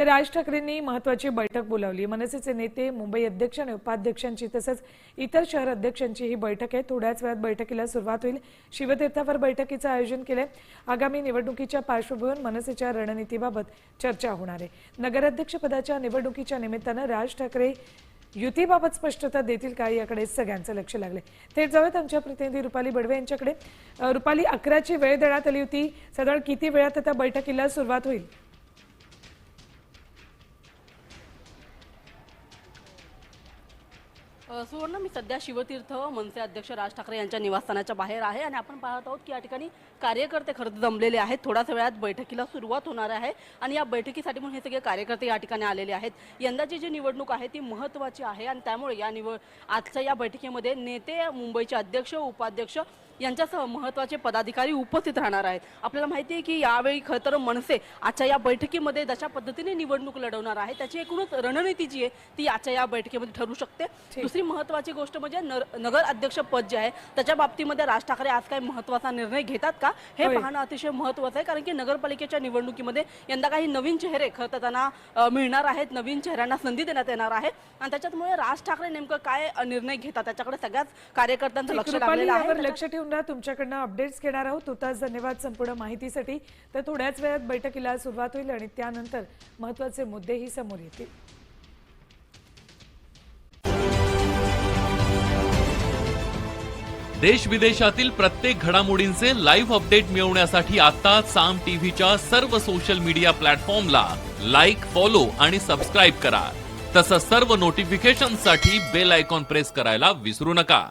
तर राज ठाकरेंनी महत्त्वाची बैठक बोलावली। मनसेचे नेते, मुंबई अध्यक्ष आणि उपाध्यक्षांची तसंच इतर शहर अध्यक्षांची ही बैठक आहे। थोड्याच वेळात बैठकीला सुरुवात होईल। शिवतीर्थावर बैठकीचं आयोजन केले। आगामी निवडणुकीच्या पार्श्वभूमीवर मनसेच्या रणनीतीबाबत चर्चा होणार आहे। नगराध्यक्षपदाच्या निवडणुकीच्या निमित्तानं राज ठाकरे युतीबाबत स्पष्टता देतील का याकडे सगळ्यांचं लक्ष लागले। थेट जाऊयात आमच्या प्रतिनिधी रुपाली बडवे यांच्याकडे। रुपाली, 11ची वेळ देण्यात आली होती, साधारण किती वेळात आता बैठकीला सुरुवात होईल? सुवर्ण, मी सध्या शिवतीर्थ मनसे अध्यक्ष राज ठाकरे यांच्या निवासस्थानाच्या बाहेर आहे आणि आपण पाहत आहोत की या ठिकाणी कार्यकर्ते खरं जमलेले आहेत। थोड्याच वेळात बैठकीला सुरुवात होणार आहे आणि या बैठकीसाठी म्हणून हे सगळे कार्यकर्ते या ठिकाणी आलेले आहेत। यंदाची जी निवडणूक आहे ती महत्त्वाची आहे आणि त्यामुळे आजच्या या बैठकीमध्ये नेते, मुंबईचे अध्यक्ष, उपाध्यक्ष यांच्यासह महत्त्वाचे पदाधिकारी उपस्थित राहणार आहेत। आपल्याला माहिती आहे की यावेळी खरं तर मनसे आजच्या या बैठकीमध्ये जशा पद्धतीने निवडणूक लढवणार आहे त्याची एकूणच रणनीती जी आहे ती आजच्या या बैठकीमध्ये ठरू शकते। दुसरी महत्त्वाची गोष्ट म्हणजे नगर अध्यक्ष पद जे आहे त्याच्या बाबतीमध्ये राज ठाकरे आज काही महत्त्वाचा निर्णय घेतात का हे पाहणं अतिशय महत्त्वाचं आहे, कारण की नगरपालिकेच्या निवडणुकीमध्ये यंदा काही नवीन चेहरे खरं तर त्यांना मिळणार आहेत, नवीन चेहऱ्यांना संधी देण्यात येणार आहे आणि त्याच्यामुळे राज ठाकरे नेमकं काय निर्णय घेतात त्याच्याकडे सगळ्याच कार्यकर्त्यांचं लक्ष लागलेलं आहे। लक्ष ठेवून तुमच्याकडनं अपडेट्स घेणार आहोत। तुतास धन्यवाद संपूर्ण माहितीसाठी। तर थोड्याच वेळात बैठकीला सुरुवात होईल आणि त्यानंतर महत्त्वाचे मुद्देही समोर येतील। देश विदेशातील प्रत्येक घडामोडींचे लाईव्ह अपडेट मिळवण्यासाठी आता साम टीव्हीच्या सर्व सोशल मीडिया प्लॅटफॉर्मला लाईक, फॉलो आणि सबस्क्राईब करा। तसंच सर्व नोटिफिकेशनसाठी बेल आयकॉन प्रेस करायला विसरू नका।